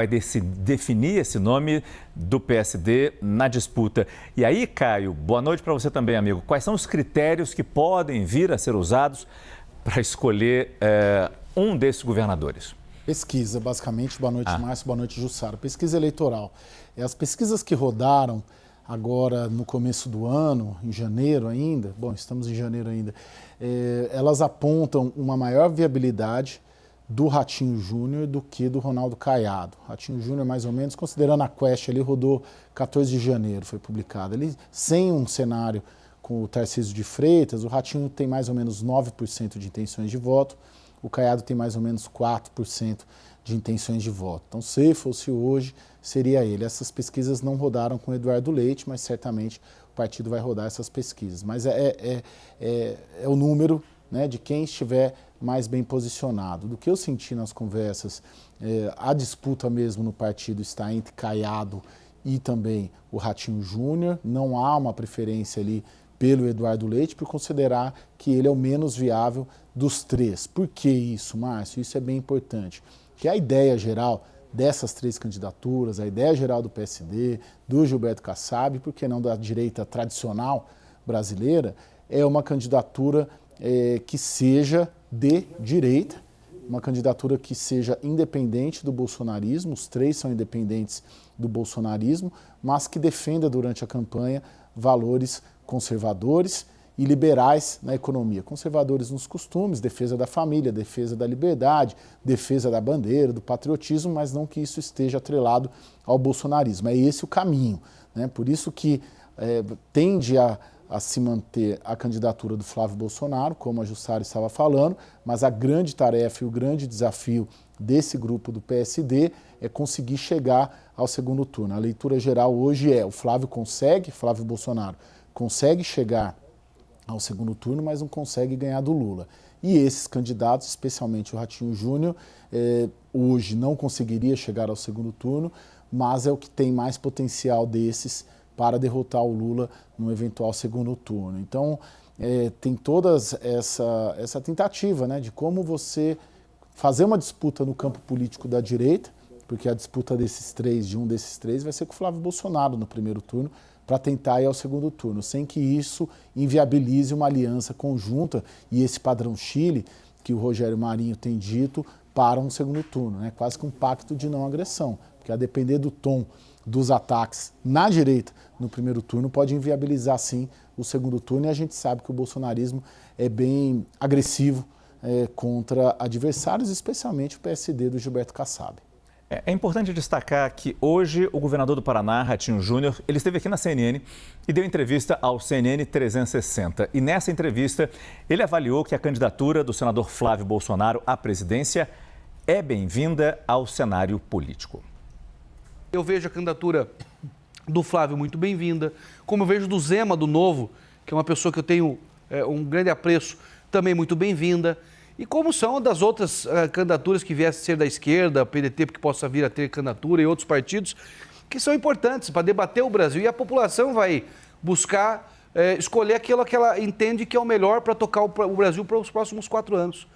vai definir esse nome do PSD na disputa. E aí, Caio, boa noite para você também, amigo. Quais são os critérios que podem vir a ser usados para escolher um desses governadores? Pesquisa, basicamente. Boa noite, Márcio. Boa noite, Jussara. Pesquisa eleitoral. As pesquisas que rodaram agora no começo do ano, em janeiro ainda, bom, estamos em janeiro ainda, elas apontam uma maior viabilidade do Ratinho Júnior do que do Ronaldo Caiado. Ratinho Júnior, mais ou menos, considerando a Quest, ele rodou 14 de janeiro, foi publicado. Ele, sem um cenário com o Tarcísio de Freitas, o Ratinho tem mais ou menos 9% de intenções de voto, o Caiado tem mais ou menos 4% de intenções de voto. Então, se fosse hoje, seria ele. Essas pesquisas não rodaram com o Eduardo Leite, mas certamente o partido vai rodar essas pesquisas. Mas é o número, né, de quem estiver mais bem posicionado. Do que eu senti nas conversas, a disputa mesmo no partido está entre Caiado e também o Ratinho Júnior. Não há uma preferência ali pelo Eduardo Leite, por considerar que ele é o menos viável dos três. Por que isso, Márcio? Isso é bem importante. Que a ideia geral dessas três candidaturas, a ideia geral do PSD, do Gilberto Kassab, por que não da direita tradicional brasileira, é uma candidatura que seja de direita, uma candidatura que seja independente do bolsonarismo, os três são independentes do bolsonarismo, mas que defenda durante a campanha valores conservadores e liberais na economia. Conservadores nos costumes, defesa da família, defesa da liberdade, defesa da bandeira, do patriotismo, mas não que isso esteja atrelado ao bolsonarismo. É esse o caminho, né? Por isso que tende a se manter a candidatura do Flávio Bolsonaro, como a Jussara estava falando, mas a grande tarefa e o grande desafio desse grupo do PSD é conseguir chegar ao segundo turno. A leitura geral hoje o Flávio Bolsonaro consegue chegar ao segundo turno, mas não consegue ganhar do Lula. E esses candidatos, especialmente o Ratinho Júnior, hoje não conseguiria chegar ao segundo turno, mas é o que tem mais potencial desses para derrotar o Lula no eventual segundo turno. Então, tem toda essa tentativa, né, de como você fazer uma disputa no campo político da direita, porque a disputa de um desses três, vai ser com o Flávio Bolsonaro no primeiro turno, para tentar ir ao segundo turno, sem que isso inviabilize uma aliança conjunta e esse padrão Chile, que o Rogério Marinho tem dito, para um segundo turno, né? Quase que um pacto de não agressão, porque a depender do tom dos ataques na direita no primeiro turno, pode inviabilizar sim o segundo turno, e a gente sabe que o bolsonarismo é bem agressivo contra adversários, especialmente o PSD do Gilberto Kassab. É importante destacar que hoje o governador do Paraná, Ratinho Júnior, ele esteve aqui na CNN e deu entrevista ao CNN 360. E nessa entrevista, ele avaliou que a candidatura do senador Flávio Bolsonaro à presidência é bem-vinda ao cenário político. Eu vejo a candidatura do Flávio muito bem-vinda, como eu vejo do Zema, do Novo, que é uma pessoa que eu tenho um grande apreço, também muito bem-vinda. E como são das outras candidaturas que viessem a ser da esquerda, PDT, porque possa vir a ter candidatura, e outros partidos, que são importantes para debater o Brasil. E a população vai buscar escolher aquilo que ela entende que é o melhor para tocar o Brasil para os próximos 4 anos.